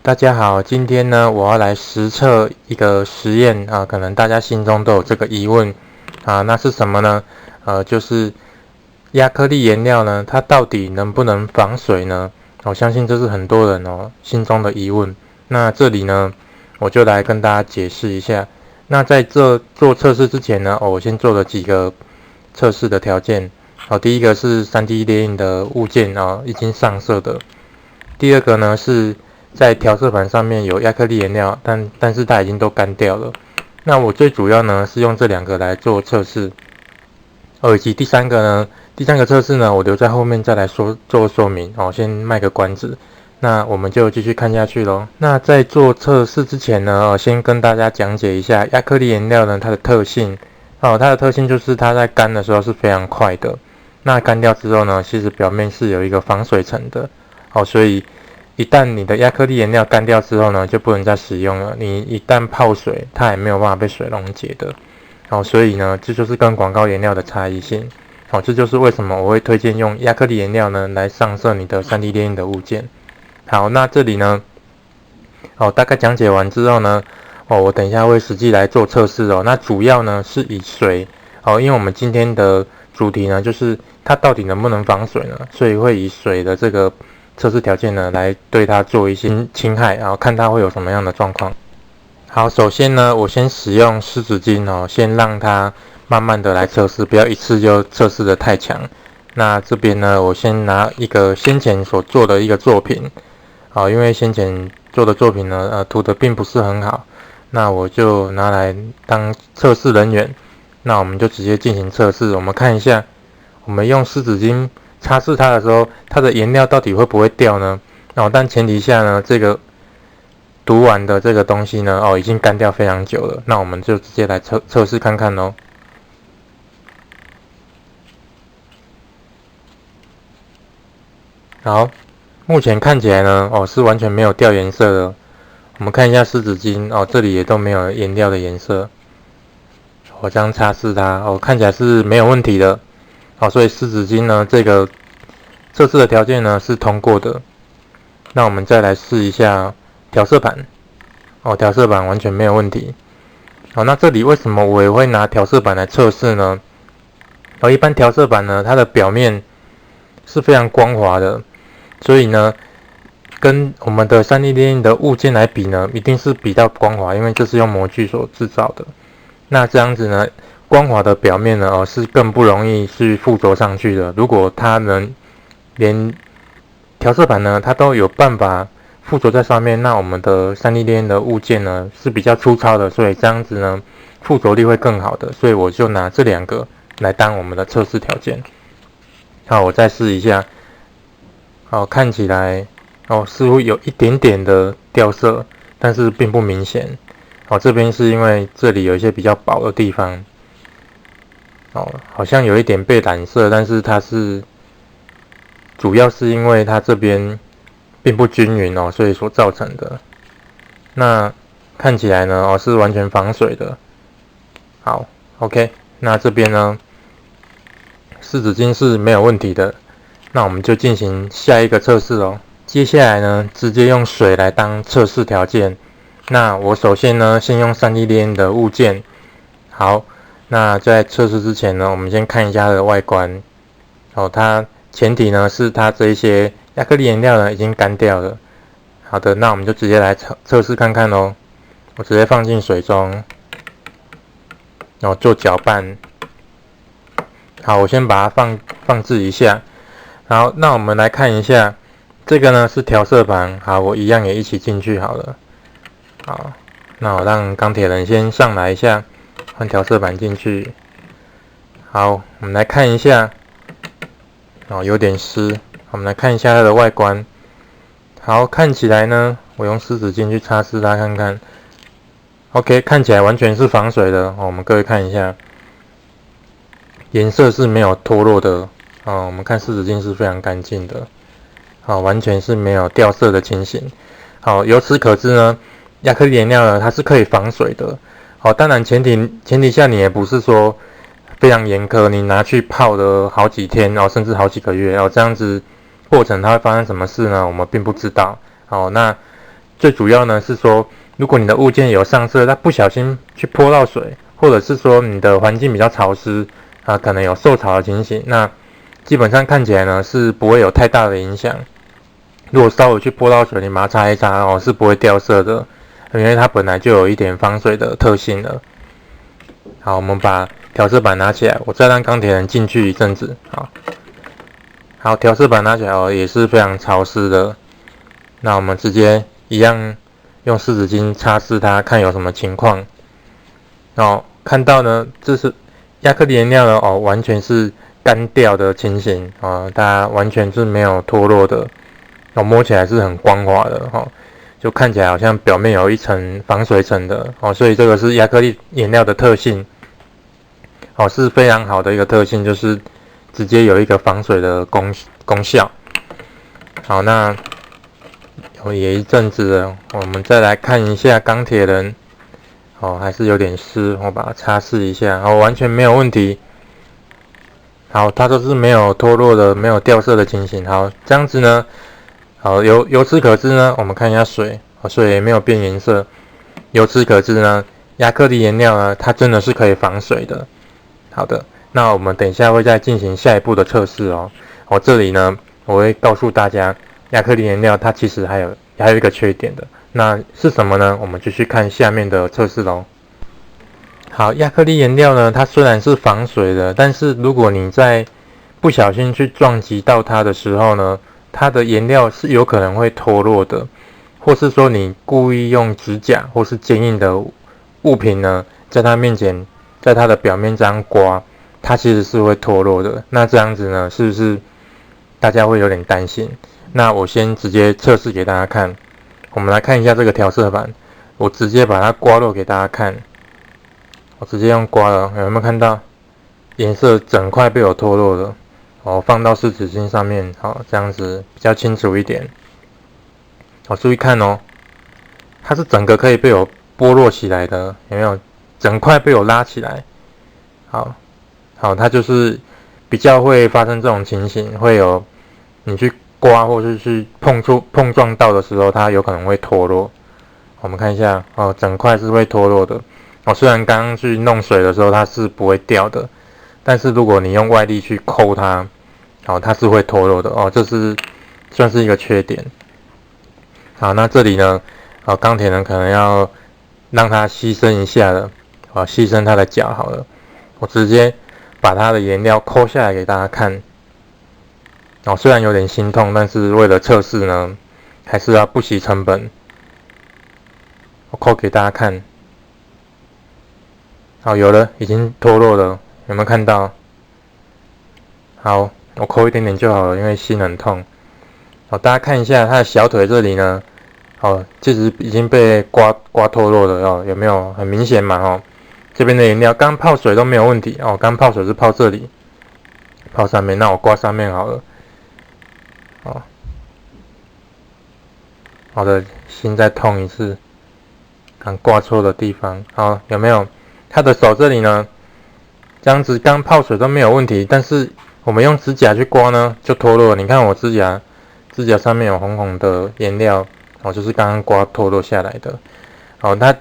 大家好，今天呢，我要来实测一个实验啊，可能大家心中都有这个疑问啊，那是什么呢？就是亚克力颜料呢，它到底能不能防水呢？我相信这是很多人心中的疑问。那这里呢，我就来跟大家解释一下。那在这做测试之前呢，我先做了几个测试的条件。第一个是 3D 列印的物件已经上色的。第二个呢是在调色盘上面有亚克力颜料，但是它已经都干掉了。那我最主要呢是用这两个来做测试，以及第三个测试呢，我留在后面再来做说明先卖个关子。那我们就继续看下去咯。那在做测试之前呢，先跟大家讲解一下亚克力颜料呢它的特性。它的特性就是它在干的时候是非常快的。那干掉之后呢，其实表面是有一个防水层的。所以一旦你的亚克力颜料干掉之后呢，就不能再使用了。你一旦泡水，它也没有办法被水溶解的。所以呢，这就是跟广告颜料的差异性。这就是为什么我会推荐用亚克力颜料呢来上色你的 3D 列印的物件。好，那这里呢，大概讲解完之后呢，我等一下会实际来做测试那主要呢是以水因为我们今天的主题呢就是它到底能不能防水呢，所以会以水的这个测试条件呢来对它做一些侵害，然后看它会有什么样的状况。好，首先呢，我先使用湿纸巾先让它慢慢的来测试，不要一次就测试的太强。那这边呢，我先拿一个先前所做的一个作品，因为先前做的作品呢，涂的并不是很好，那我就拿来当测试人员。那我们就直接进行测试，我们看一下，我们用湿纸巾擦拭它的时候，它的颜料到底会不会掉呢？但前提下呢，这个读完的这个东西呢，已经干掉非常久了，那我们就直接来测试看看咯。好，目前看起来呢，是完全没有掉颜色的。我们看一下湿纸巾这里也都没有颜料的颜色。我这样擦拭它看起来是没有问题的。所以湿纸巾呢，这个测试的条件呢是通过的。那我们再来试一下调色盘。调色板完全没有问题。那这里为什么我也会拿调色板来测试呢？一般调色板呢，它的表面是非常光滑的，所以呢，跟我们的 3D 列印的物件来比呢，一定是比较光滑，因为这是用模具所制造的。那这样子呢，光滑的表面呢，是更不容易去附着上去的。如果它能连调色板呢，它都有办法附着在上面，那我们的 3D 列印的物件呢是比较粗糙的，所以这样子呢附着力会更好的，所以我就拿这两个来当我们的测试条件。好，我再试一下。看起来似乎有一点点的掉色，但是并不明显。这边是因为这里有一些比较薄的地方。好像有一点被染色，但是它是主要是因为它这边并不均匀所以所造成的。那看起来呢是完全防水的。好 ，OK， 那这边呢湿纸巾是没有问题的。那我们就进行下一个测试哦。接下来呢，直接用水来当测试条件。那我首先呢，先用 3D 列印的物件。好，那在测试之前呢，我们先看一下它的外观。它前提呢是它这一些亚克力颜料呢已经干掉了。好的，那我们就直接来测试看看咯。我直接放进水中，然后做搅拌。好，我先把它放置一下。好，那我们来看一下，这个呢是调色盘。好，我一样也一起进去好了。好，那我让钢铁人先上来一下，换调色盘进去。好，我们来看一下。有点湿。我们来看一下它的外观。好，看起来呢，我用湿纸巾去擦拭它看看。OK， 看起来完全是防水的。我们各位看一下，颜色是没有脱落的。我们看湿纸巾是非常干净的。完全是没有掉色的情形。由此可知呢，亚克力颜料呢，它是可以防水的。当然前提下你也不是说非常严苛，你拿去泡了好几天，甚至好几个月，这样子过程它会发生什么事呢？我们并不知道。那最主要呢是说，如果你的物件有上色，它不小心去泼到水，或者是说你的环境比较潮湿啊，可能有受潮的情形，那基本上看起来呢是不会有太大的影响。如果稍微去泼到水，你把它擦一擦哦，是不会掉色的，因为它本来就有一点防水的特性了。好，我们把调色板拿起来，我再让钢铁人进去一阵子。好，调色板拿起来哦，也是非常潮湿的。那我们直接一样用湿纸巾擦拭它，看有什么情况。看到呢，这是亚克力颜料呢，完全是干掉的情形它完全是没有脱落的。摸起来是很光滑的就看起来好像表面有一层防水层的所以这个是亚克力颜料的特性是非常好的一个特性，就是直接有一个防水的功效。好，那也一阵子了，我们再来看一下钢铁人还是有点湿，我把它擦拭一下完全没有问题。好，它都是没有脱落的，没有掉色的情形。好，这样子呢好，由此可知呢，我们看一下水，水也没有变颜色。由此可知呢，亚克力颜料呢，它真的是可以防水的。好的，那我们等一下会再进行下一步的测试这里呢，我会告诉大家，亚克力颜料它其实还有一个缺点的，那是什么呢？我们继续看下面的测试咯。好，亚克力颜料呢，它虽然是防水的，但是如果你在不小心去撞击到它的时候呢，它的颜料是有可能会脱落的，或是说你故意用指甲或是坚硬的物品呢，在它面前，在它的表面这样刮，它其实是会脱落的。那这样子呢，是不是大家会有点担心？那我先直接测试给大家看。我们来看一下这个调色板，我直接把它刮落给大家看。我直接用刮了，有没有看到颜色整块被我脱落了？放到湿纸巾上面，这样子比较清楚一点。注意看它是整个可以被我剥落起来的，有没有？整块被我拉起来。好，它就是比较会发生这种情形，会有你去刮或者是碰撞到的时候，它有可能会脱落。我们看一下整块是会脱落的。虽然刚刚去弄水的时候它是不会掉的，但是如果你用外力去抠它，它是会脱落的这是算是一个缺点。好，那这里呢钢铁人可能要让它牺牲一下了牺牲它的脚好了。我直接把它的颜料抠下来给大家看虽然有点心痛，但是为了测试呢，还是要不惜成本。我抠给大家看。好，有了，已经脱落了，有没有看到？好，我抠一点点就好了，因为心很痛。大家看一下它的小腿这里呢，其实已经被刮脱落了有没有？很明显嘛这边的颜料刚泡水都没有问题刚泡水是泡这里，泡上面，那我刮上面好了。好的，心再痛一次，刚刮错的地方，有没有？他的手这里呢，这样子刚泡水都没有问题，但是我们用指甲去刮呢，就脱落了。你看我指甲上面有红红的颜料就是刚刚刮脱落下来的。它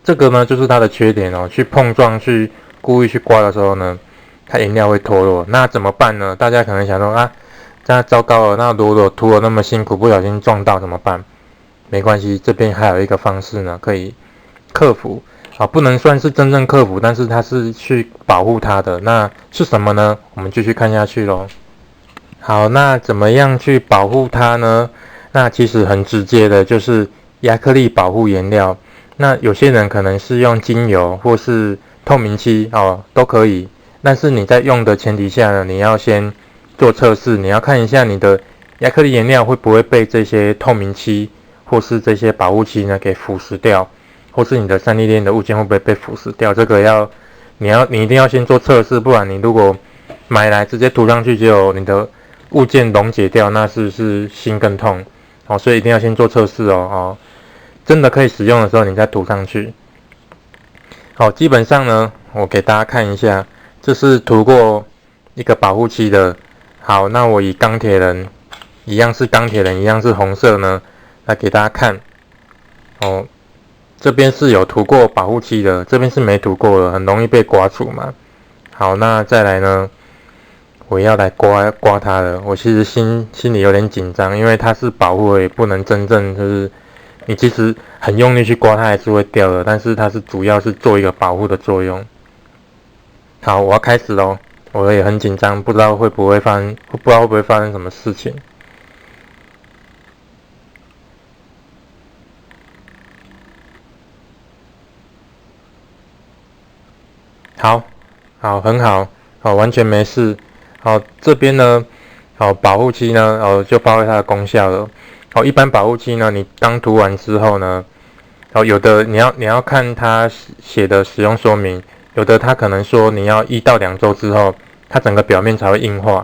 这个呢就是它的缺点去碰撞去故意去刮的时候呢，它颜料会脱落。那怎么办呢？大家可能想说这样糟糕了，那如果涂了那么辛苦，不小心撞到怎么办？没关系，这边还有一个方式呢，可以克服。不能算是真正克服，但是它是去保护它的。那是什么呢？我们继续看下去咯。好，那怎么样去保护它呢？那其实很直接的，就是亚克力保护颜料。那有些人可能是用精油或是透明漆都可以。但是你在用的前提下呢，你要先做测试，你要看一下你的亚克力颜料会不会被这些透明漆或是这些保护漆呢给腐蚀掉。或是你的3D链的物件会不会被腐蚀掉？这个你一定要先做测试，不然你如果买来直接涂上去，结果你的物件溶解掉，那是不是心更痛？所以一定要先做测试真的可以使用的时候，你再涂上去。基本上呢，我给大家看一下，这是涂过一个保护漆的。好，那我以钢铁人一样是钢铁人，一样是红色呢，来给大家看。哦，这边是有涂过保护漆的，这边是没涂过的，很容易被刮除嘛。好，那再来呢，我要来刮它了。我其实心里有点紧张，因为它是保护而已，不能真正就是你其实很用力去刮它还是会掉的，但是它是主要是做一个保护的作用。好，我要开始咯，我也很紧张，不知道会不会发生什么事情。好，好，很好，好，完全没事。好，这边呢，好，保护漆呢，就发挥它的功效了。好，一般保护漆呢，你刚涂完之后呢，有的你要看它写的使用说明，有的它可能说你要1到2周之后，它整个表面才会硬化。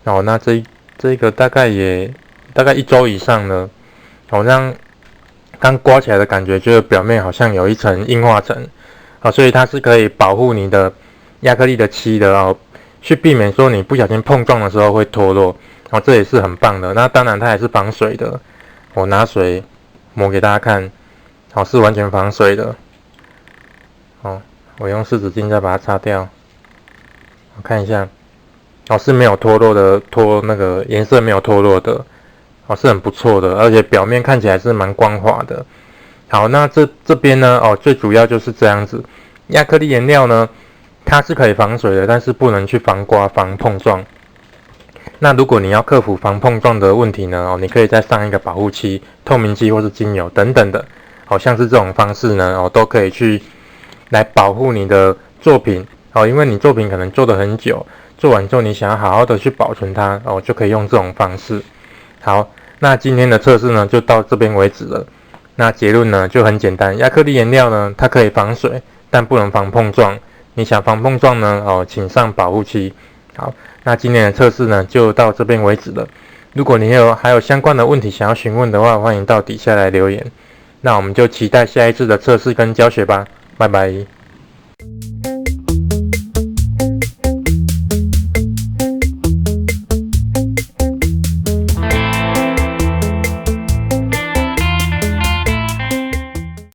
那这个大概1周以上呢，好像刚刮起来的感觉，就是表面好像有一层硬化层。所以它是可以保护你的亚克力的漆的去避免说你不小心碰撞的时候会脱落。这也是很棒的。那当然它也是防水的，我拿水抹给大家看，是完全防水的。我用湿纸巾再把它擦掉，我看一下，是没有脱落的，那个颜色没有脱落的，是很不错的，而且表面看起来是蛮光滑的。好，那这边呢，最主要就是这样子。亚克力颜料呢，它是可以防水的，但是不能去防刮、防碰撞。那如果你要克服防碰撞的问题呢，你可以再上一个保护漆、透明漆或是精油等等的，像是这种方式呢，都可以去来保护你的作品。因为你作品可能做得很久，做完之后你想要好好的去保存它，就可以用这种方式。好，那今天的测试呢，就到这边为止了。那结论呢就很简单，亚克力颜料呢，它可以防水，但不能防碰撞。你想防碰撞呢，请上保护漆。好，那今天的测试呢就到这边为止了。如果你还有相关的问题想要询问的话，欢迎到底下来留言。那我们就期待下一次的测试跟教学吧，拜拜。